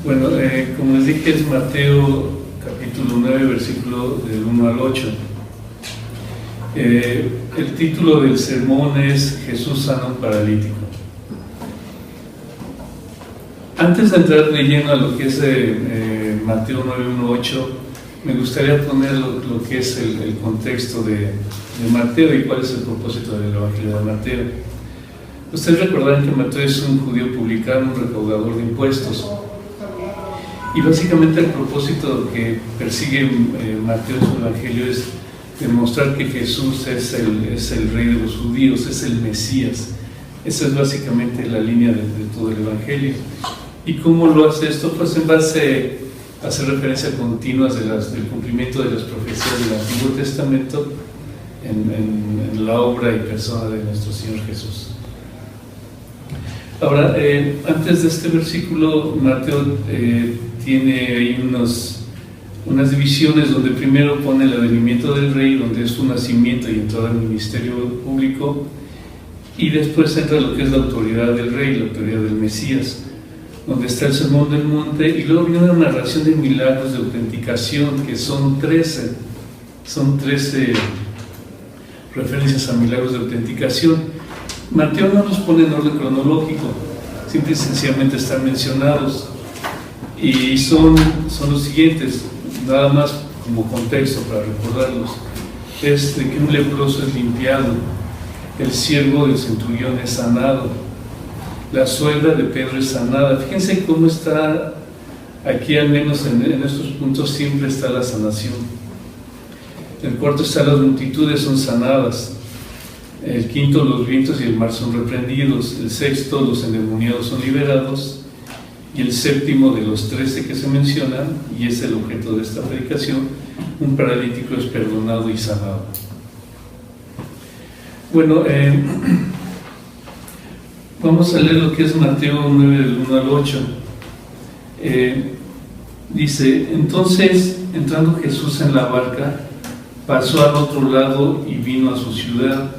Bueno, como les dije, es Mateo capítulo 9, versículo del 1 al 8. El título del sermón es Jesús sana a un paralítico. Antes de entrar de lleno a lo que es Mateo 9, 1, 8, me gustaría poner lo que es el contexto de Mateo y cuál es el propósito del Evangelio de Mateo. Ustedes recordarán que Mateo es un judío publicano, un recaudador de impuestos. Y básicamente el propósito que persigue Mateo en su Evangelio es demostrar que Jesús es el rey de los judíos, es el Mesías. Esa es básicamente la línea de todo el Evangelio. ¿Y cómo lo hace esto? Pues en base a hacer referencias continuas del cumplimiento de las profecías del Antiguo Testamento en la obra y persona de nuestro Señor Jesús. Ahora, antes de este versículo, Mateo tiene ahí unas divisiones donde primero pone el advenimiento del rey, donde es su nacimiento y entrada al ministerio público, y después entra lo que es la autoridad del rey, la autoridad del Mesías, donde está el sermón del monte, y luego viene una narración de milagros de autenticación, que son 13 referencias a milagros de autenticación. Mateo no los pone en orden cronológico, simple y sencillamente están mencionados, y son los siguientes, nada más como contexto para recordarlos. Es de que un leproso es limpiado, el siervo del centurión es sanado, la suegra de Pedro es sanada. Fíjense cómo está aquí, al menos en estos puntos siempre está la sanación. El cuarto está las multitudes son sanadas. El quinto, los vientos y el mar son reprendidos. El sexto, los endemoniados son liberados. Y el séptimo, de los 13 que se mencionan, y es el objeto de esta predicación, un paralítico es perdonado y sanado. Bueno, vamos a leer lo que es Mateo 9, del 1 al 8. Dice: entonces, entrando Jesús en la barca, pasó al otro lado y vino a su ciudad.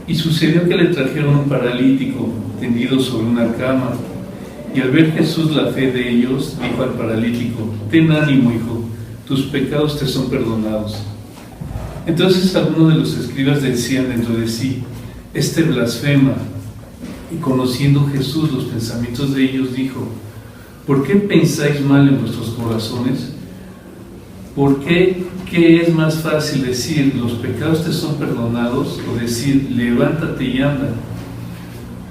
Y sucedió que le trajeron un paralítico tendido sobre una cama. Y al ver Jesús la fe de ellos, dijo al paralítico: ten ánimo, hijo, tus pecados te son perdonados. Entonces algunos de los escribas decían dentro de sí: este blasfema. Y conociendo Jesús los pensamientos de ellos, dijo: ¿por qué pensáis mal en vuestros corazones? ¿Por qué? ¿Qué es más fácil decir los pecados te son perdonados, o decir levántate y anda?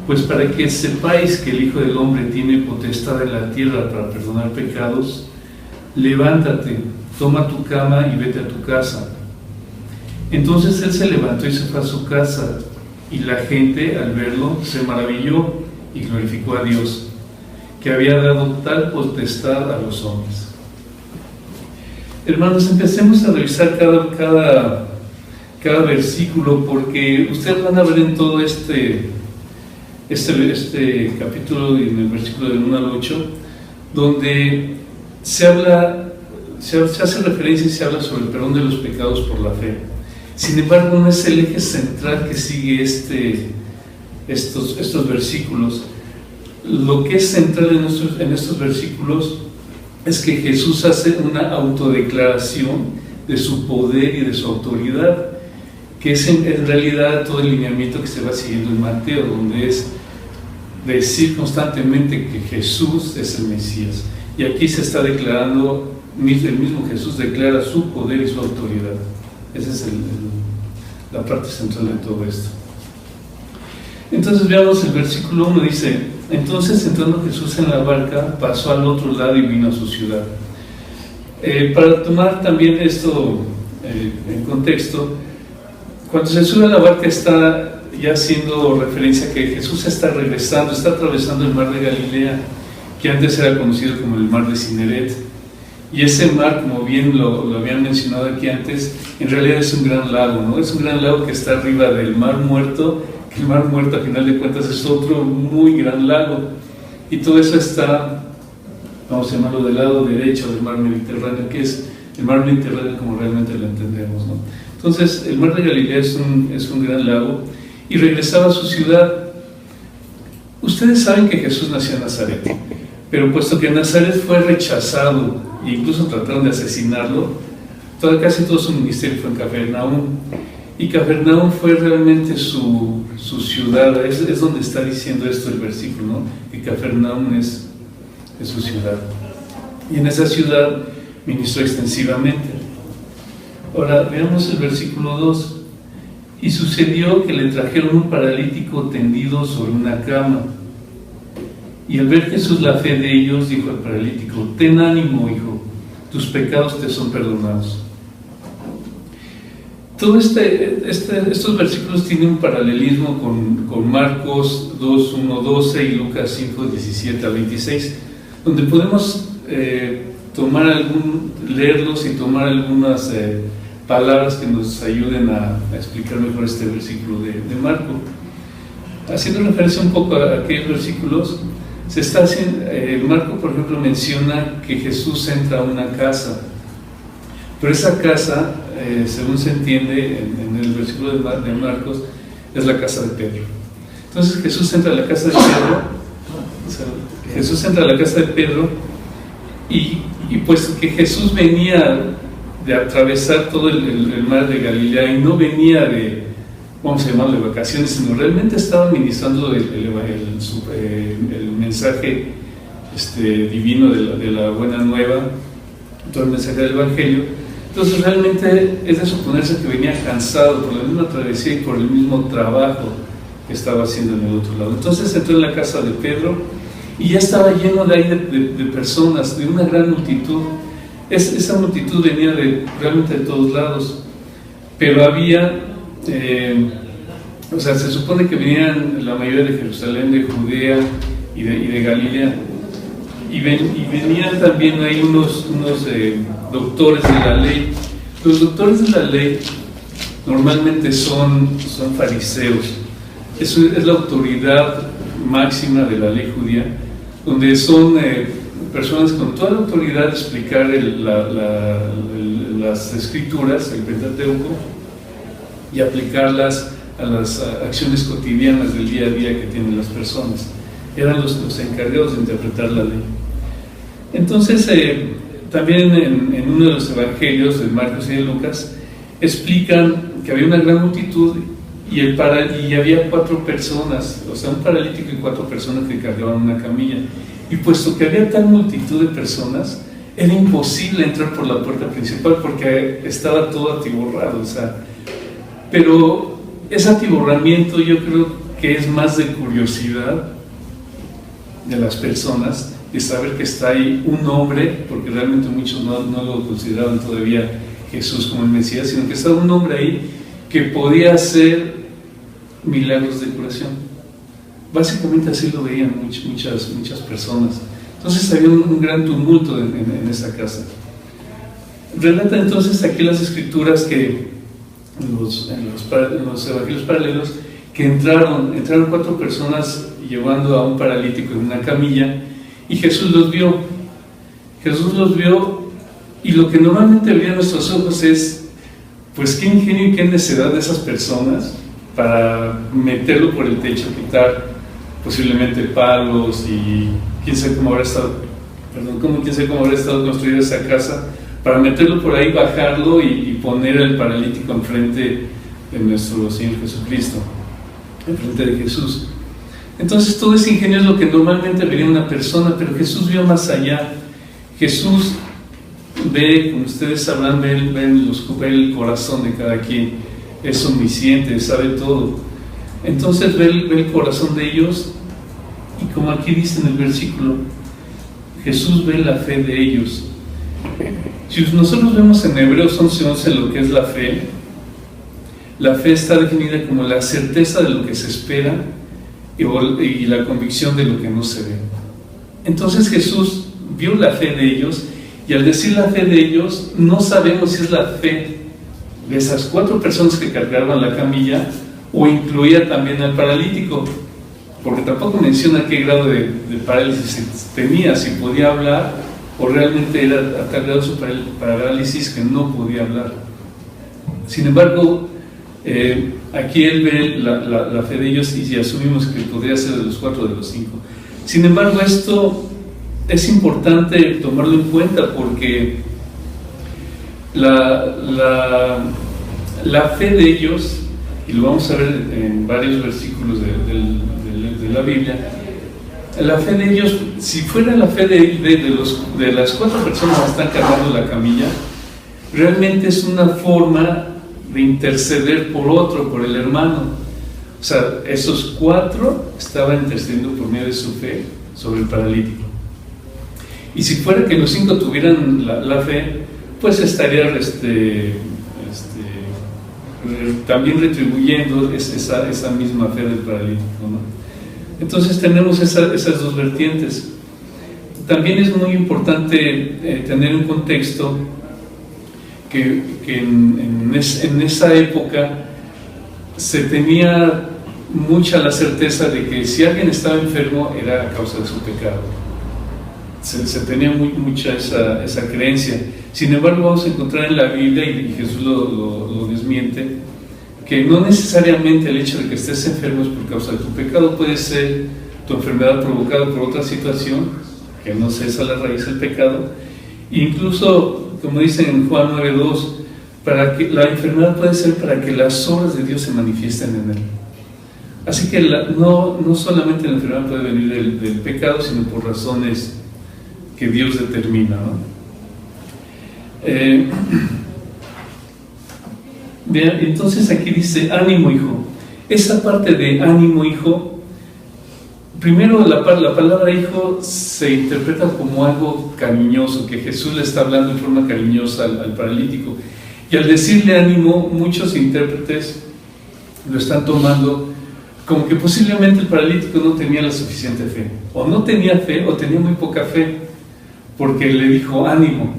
Pues para que sepáis que el Hijo del Hombre tiene potestad en la tierra para perdonar pecados, levántate, toma tu cama y vete a tu casa. Entonces él se levantó y se fue a su casa, y la gente al verlo se maravilló y glorificó a Dios, que había dado tal potestad a los hombres. Hermanos, empecemos a revisar cada versículo, porque ustedes van a ver en todo este capítulo, en el versículo del 1 al 8, donde se hace referencia y se habla sobre el perdón de los pecados por la fe. Sin embargo, no es el eje central que sigue estos versículos. Lo que es central en estos versículos es que Jesús hace una autodeclaración de su poder y de su autoridad, que es en realidad todo el lineamiento que se va siguiendo en Mateo, donde es decir constantemente que Jesús es el Mesías. Y aquí se está declarando, el mismo Jesús declara su poder y su autoridad. Esa es la parte central de todo esto. Entonces veamos el versículo 1, dice: entonces entrando Jesús en la barca, pasó al otro lado y vino a su ciudad. Para tomar también esto en contexto, cuando se sube a la barca está ya haciendo referencia a que Jesús está regresando, está atravesando el mar de Galilea, que antes era conocido como el mar de Cineret. Y ese mar, como bien lo habían mencionado aquí antes, en realidad es un gran lago, ¿no? Es un gran lago que está arriba del Mar Muerto, que el Mar Muerto a final de cuentas es otro muy gran lago. Y todo eso está, vamos a llamarlo, del lado derecho del mar Mediterráneo, que es el mar Mediterráneo como realmente lo entendemos, ¿no? Entonces, el mar de Galilea es un gran lago, y regresaba a su ciudad. Ustedes saben que Jesús nació en Nazaret. Pero puesto que Nazaret fue rechazado e incluso trataron de asesinarlo, casi todo su ministerio fue en Cafarnaúm. Y Cafarnaúm fue realmente su ciudad. Es donde está diciendo esto el versículo, ¿no? Que Cafarnaúm es su ciudad. Y en esa ciudad ministró extensivamente. Ahora veamos el versículo 2. Y sucedió que le trajeron un paralítico tendido sobre una cama. Y al ver Jesús la fe de ellos, dijo al paralítico: ten ánimo, hijo, tus pecados te son perdonados. Todos estos versículos tienen un paralelismo con Marcos 2, 1, 12 y Lucas 5, 17 a 26, donde podemos leerlos y tomar algunas palabras que nos ayuden a explicar mejor este versículo de Marco. Haciendo referencia un poco a aquellos versículos, Marco, por ejemplo, menciona que Jesús entra a una casa, pero esa casa, según se entiende en el versículo de Marcos, es la casa de Pedro. Entonces Jesús entra a la casa de Pedro, y puesto que Jesús venía de atravesar todo el mar de Galilea y no venía de, vamos a llamarlo, de vacaciones, sino realmente estaba ministrando el mensaje divino de la buena nueva, todo el mensaje del Evangelio. Entonces realmente es de suponerse que venía cansado por la misma travesía y por el mismo trabajo que estaba haciendo en el otro lado. Entonces entró en la casa de Pedro y ya estaba lleno de personas, de una gran multitud. Esa multitud venía realmente de todos lados, pero había, se supone que venían la mayoría de Jerusalén, de Judea y de Galilea, y venían también ahí unos doctores de la ley. Los doctores de la ley normalmente son fariseos. Eso es la autoridad máxima de la ley judía, donde son personas con toda la autoridad de explicar las escrituras, el Pentateuco, y aplicarlas a las acciones cotidianas del día a día que tienen las personas. Eran los encargados de interpretar la ley. Entonces, también en uno de los evangelios, de Marcos y de Lucas, explican que había una gran multitud y había 4 personas, o sea, un paralítico y 4 personas que cargaban una camilla. Y puesto que había tal multitud de personas, era imposible entrar por la puerta principal porque estaba todo atiborrado, pero ese atiborramiento yo creo que es más de curiosidad de las personas, de saber que está ahí un hombre, porque realmente muchos no lo consideraban todavía Jesús como el Mesías, sino que estaba un hombre ahí que podía hacer milagros de curación. Básicamente así lo veían muchas personas. Entonces había un gran tumulto en esa casa. Relata entonces aquí las escrituras que en los evangelios paralelos que entraron 4 personas llevando a un paralítico en una camilla, y Jesús los vio, y lo que normalmente veían nuestros ojos es, pues qué ingenio y qué necedad de esas personas para meterlo por el techo, quitar posiblemente palos y quién sabe cómo habrá estado construida esa casa, para meterlo por ahí, bajarlo y poner al paralítico enfrente de nuestro Señor Jesucristo, enfrente de Jesús. Entonces todo ese ingenio es lo que normalmente vería una persona, pero Jesús vio más allá. Jesús ve, como ustedes sabrán, ve el corazón de cada quien, es omnisciente, sabe todo. Entonces ve el corazón de ellos, y como aquí dice en el versículo, Jesús ve la fe de ellos. Si nosotros vemos en Hebreos 11:11 lo que es la fe está definida como la certeza de lo que se espera y la convicción de lo que no se ve. Entonces Jesús vio la fe de ellos, y al decir la fe de ellos, no sabemos si es la fe de esas 4 personas que cargaban la camilla o incluía también al paralítico, porque tampoco menciona qué grado de parálisis tenía, si podía hablar o realmente era a tal grado su parálisis que no podía hablar. Sin embargo, aquí él ve la fe de ellos, y asumimos que podría ser de los 4 o de los 5. Sin embargo, esto es importante tomarlo en cuenta porque la fe de ellos, y lo vamos a ver en varios versículos de la Biblia, la fe de ellos, si fuera la fe de las 4 personas que están cargando la camilla, realmente es una forma de interceder por otro, por el hermano. O sea, esos 4 estaban intercediendo por medio de su fe sobre el paralítico. Y si fuera que los 5 tuvieran la fe, pues estarían también retribuyendo esa misma fe del paralítico, ¿no? Entonces tenemos esas 2 vertientes. También es muy importante tener un contexto que en esa época se tenía mucha la certeza de que si alguien estaba enfermo era a causa de su pecado. Se tenía mucha esa creencia. Sin embargo, vamos a encontrar en la Biblia, y Jesús lo desmiente, que no necesariamente el hecho de que estés enfermo es por causa de tu pecado. Puede ser tu enfermedad provocada por otra situación, que no sea esa la raíz del pecado. Incluso, como dice en Juan 9:2, para que la enfermedad puede ser para que las obras de Dios se manifiesten en él. Así que no solamente la enfermedad puede venir del pecado, sino por razones que Dios determina, ¿no? Vean, entonces aquí dice, ánimo hijo. Esa parte de ánimo hijo, primero la palabra hijo se interpreta como algo cariñoso, que Jesús le está hablando en forma cariñosa al paralítico. Y al decirle ánimo, muchos intérpretes lo están tomando como que posiblemente el paralítico no tenía la suficiente fe, o no tenía fe, o tenía muy poca fe, porque le dijo ánimo.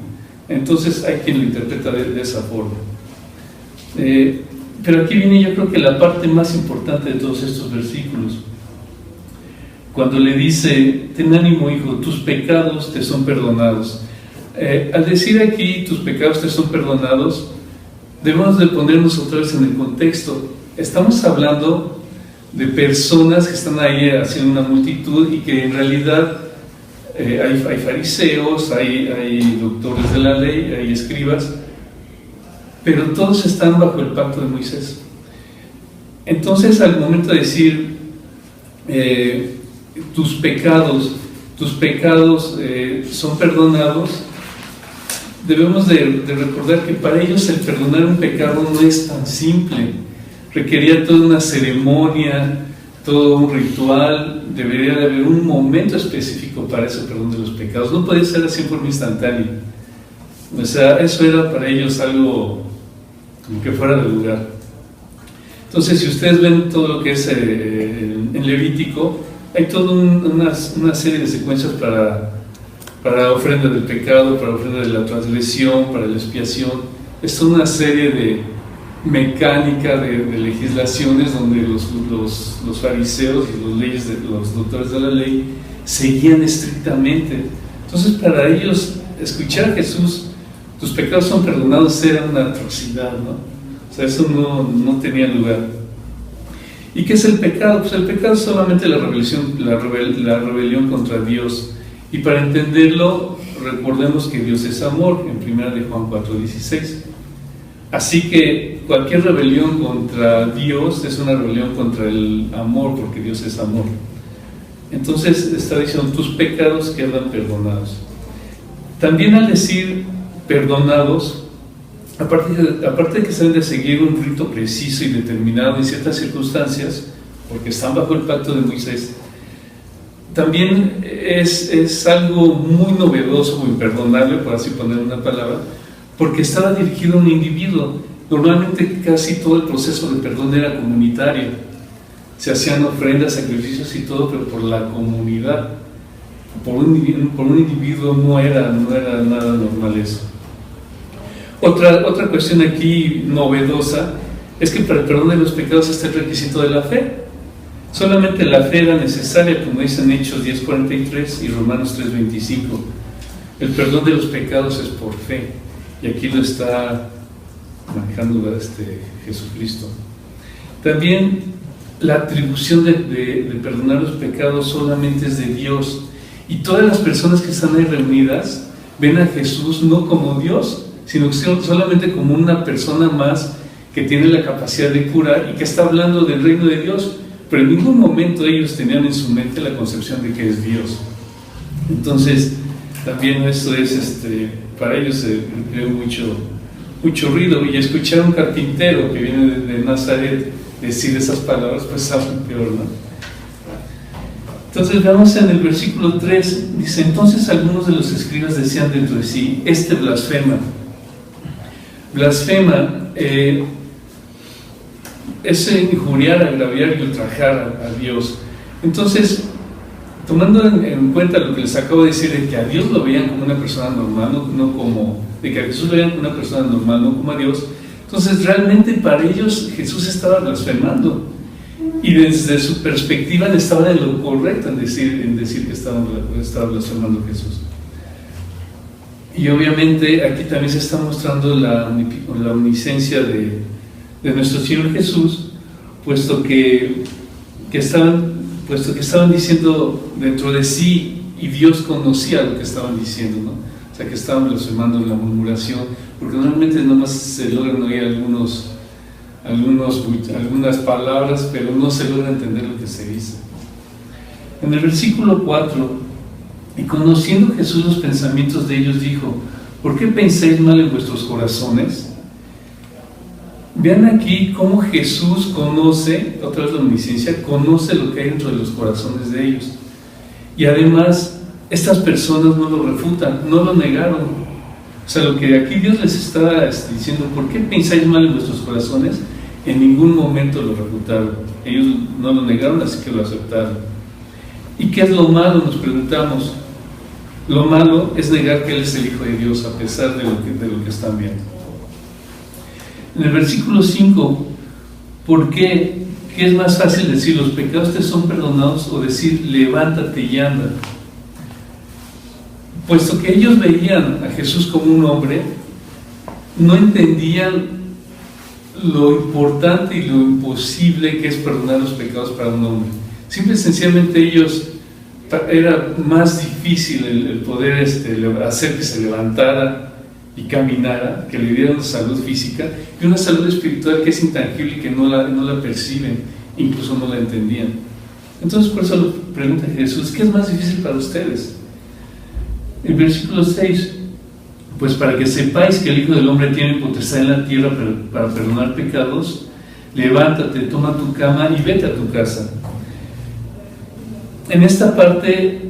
Entonces hay quien lo interpreta de esa forma. Pero aquí viene, yo creo que la parte más importante de todos estos versículos, cuando le dice, ten ánimo hijo, tus pecados te son perdonados. Al decir aquí, tus pecados te son perdonados, debemos de ponernos otra vez en el contexto. Estamos hablando de personas que están ahí haciendo una multitud y que en realidad hay fariseos, hay doctores de la ley, hay escribas, pero todos están bajo el pacto de Moisés. Entonces, al momento de decir tus pecados son perdonados, debemos de recordar que para ellos el perdonar un pecado no es tan simple. Requería toda una ceremonia, todo un ritual. Debería de haber un momento específico para ese perdón de los pecados. No podía ser así en forma instantánea. O sea, eso era para ellos algo como que fuera de lugar. Entonces, si ustedes ven todo lo que es en Levítico, hay toda una serie de secuencias para ofrenda del pecado, para ofrenda de la transgresión, para la expiación. Es toda una serie de mecánica de legislaciones donde los fariseos y los doctores de la ley seguían estrictamente. Entonces, para ellos, escuchar a Jesús, tus pecados son perdonados, era una atrocidad, ¿no? O sea, eso no tenía lugar. ¿Y qué es el pecado? Pues el pecado es solamente la rebelión contra Dios. Y para entenderlo, recordemos que Dios es amor, en 1 de Juan 4:16. Así que cualquier rebelión contra Dios es una rebelión contra el amor, porque Dios es amor. Entonces está diciendo, tus pecados quedan perdonados. También al decir perdonados, aparte de que se deben de seguir un rito preciso y determinado en ciertas circunstancias, porque están bajo el pacto de Moisés, también es algo muy novedoso o imperdonable, por así poner una palabra, porque estaba dirigido a un individuo. Normalmente casi todo el proceso de perdón era comunitario. Se hacían ofrendas, sacrificios y todo, pero por la comunidad. Por un individuo no era nada normal eso. Otra cuestión aquí novedosa es que para el perdón de los pecados está el requisito de la fe. Solamente la fe era necesaria, como dicen Hechos 10:43 y Romanos 3:25. El perdón de los pecados es por fe, y aquí lo está manejando Jesucristo. También la atribución de perdonar los pecados solamente es de Dios, Y todas las personas que están ahí reunidas ven a Jesús no como Dios, sino solamente como una persona más que tiene la capacidad de curar y que está hablando del reino de Dios, pero en ningún momento ellos tenían en su mente la concepción de que es Dios. Entonces, también esto es, para ellos se creó mucho ruido, y escuchar a un carpintero que viene de Nazaret decir esas palabras, pues es aún peor, ¿no? Entonces veamos en el versículo 3, dice: entonces algunos de los escribas decían dentro de sí, blasfema. Blasfema es injuriar, agraviar y ultrajar a Dios. Entonces, tomando en cuenta lo que les acabo de decir, de que a Dios lo veían como una persona normal, no como, de que a Jesús lo veían como una persona normal, no como a Dios, entonces realmente para ellos Jesús estaba blasfemando, y desde su perspectiva estaban en lo correcto en decir que estaba blasfemando Jesús. Y obviamente aquí también se está mostrando la omnisciencia de nuestro Señor Jesús, puesto que estaban diciendo dentro de sí, y Dios conocía lo que estaban diciendo, ¿no? O sea, que estaban blasfemando en la murmuración, porque normalmente nomás se logran oír algunas palabras, pero no se logra entender lo que se dice. En el versículo 4, y conociendo Jesús los pensamientos de ellos, dijo: ¿por qué pensáis mal en vuestros corazones? Vean aquí cómo Jesús conoce, otra vez la omnisciencia, conoce lo que hay dentro de los corazones de ellos. Y además, estas personas no lo refutan, no lo negaron. O sea, lo que aquí Dios les está diciendo: ¿por qué pensáis mal en vuestros corazones? En ningún momento lo refutaron. Ellos no lo negaron, así que lo aceptaron. ¿Y qué es lo malo? Nos preguntamos. Lo malo es negar que Él es el Hijo de Dios, a pesar de lo que están viendo. En el versículo 5, ¿por qué? ¿Qué es más fácil decir: los pecados te son perdonados, o decir: levántate y anda? Puesto que ellos veían a Jesús como un hombre, no entendían lo importante y lo imposible que es perdonar los pecados para un hombre. Simple y sencillamente ellos, era más difícil el poder hacer que se levantara y caminara, que le dieran salud física, y una salud espiritual que es intangible y que no la perciben, incluso no la entendían. Entonces por eso lo pregunta Jesús: ¿qué es más difícil para ustedes? El versículo 6, pues para que sepáis que el Hijo del Hombre tiene potestad en la tierra para perdonar pecados, levántate, toma tu cama y vete a tu casa. En esta parte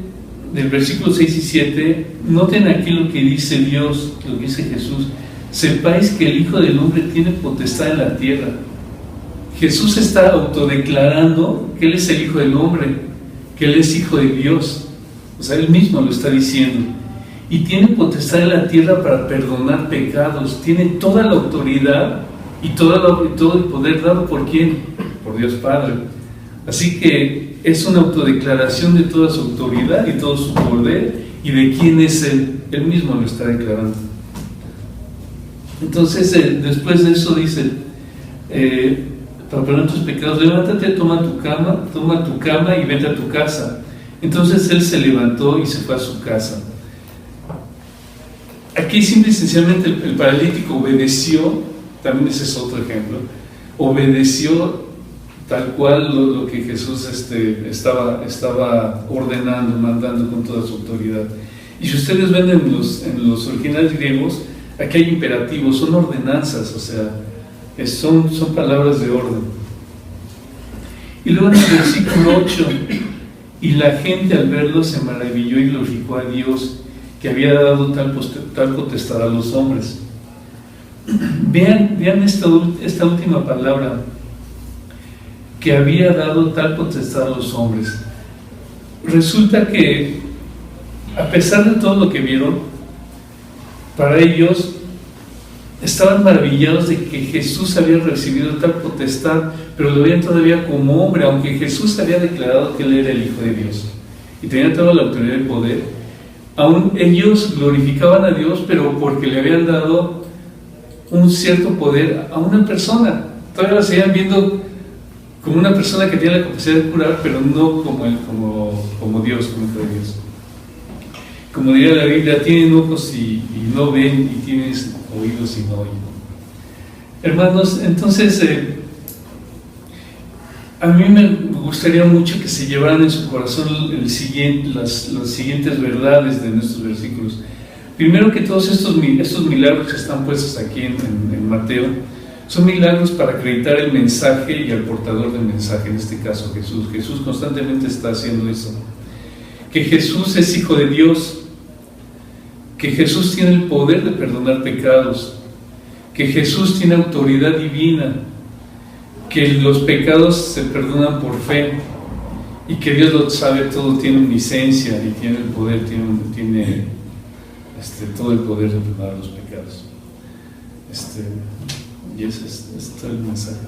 del versículo 6 y 7, noten aquí lo que dice Dios, lo que dice Jesús: sepáis que el Hijo del Hombre tiene potestad en la tierra. Jesús está autodeclarando que Él es el Hijo del Hombre, que Él es Hijo de Dios. O sea, Él mismo lo está diciendo. Y tiene potestad en la tierra para perdonar pecados. Tiene toda la autoridad y todo el poder dado ¿por quién? Por Dios Padre. Así que es una autodeclaración de toda su autoridad y todo su poder, y de quién es Él. Él mismo lo está declarando. Entonces, después de eso dice: para perdonar tus pecados, levántate, toma tu cama y vete a tu casa. Entonces él se levantó y se fue a su casa. Aquí simple y sencillamente el paralítico obedeció. También ese es otro ejemplo. Obedeció tal cual lo que Jesús estaba ordenando, mandando con toda su autoridad. Y si ustedes ven en los originales griegos, aquí hay imperativos, son ordenanzas, o sea, son palabras de orden. Y luego en el versículo 8, y la gente al verlo se maravilló y glorificó a Dios, que había dado tal potestad a los hombres. Vean esta última palabra, que había dado tal potestad a los hombres. Resulta que, a pesar de todo lo que vieron, para ellos estaban maravillados de que Jesús había recibido tal potestad, pero lo veían todavía como hombre, aunque Jesús había declarado que Él era el Hijo de Dios y tenía toda la autoridad y poder. Aún ellos glorificaban a Dios, pero porque le habían dado un cierto poder a una persona. Todavía la seguían viendo como una persona que tiene la capacidad de curar, pero no como Dios, como Hijo de Dios. Como diría la Biblia, tienen ojos y no ven, y tienen oídos y no oyen. Hermanos, entonces a mí me gustaría mucho que se llevaran en su corazón las siguientes verdades de nuestros versículos. Primero, que todos estos milagros que están puestos aquí en Mateo son milagros para acreditar el mensaje y al portador del mensaje, en este caso Jesús. Jesús constantemente está haciendo eso. Que Jesús es Hijo de Dios, que Jesús tiene el poder de perdonar pecados, que Jesús tiene autoridad divina, que los pecados se perdonan por fe y que Dios lo sabe todo, tiene omnisciencia y tiene el poder, tiene todo el poder de perdonar los pecados. Y ese es todo el mensaje.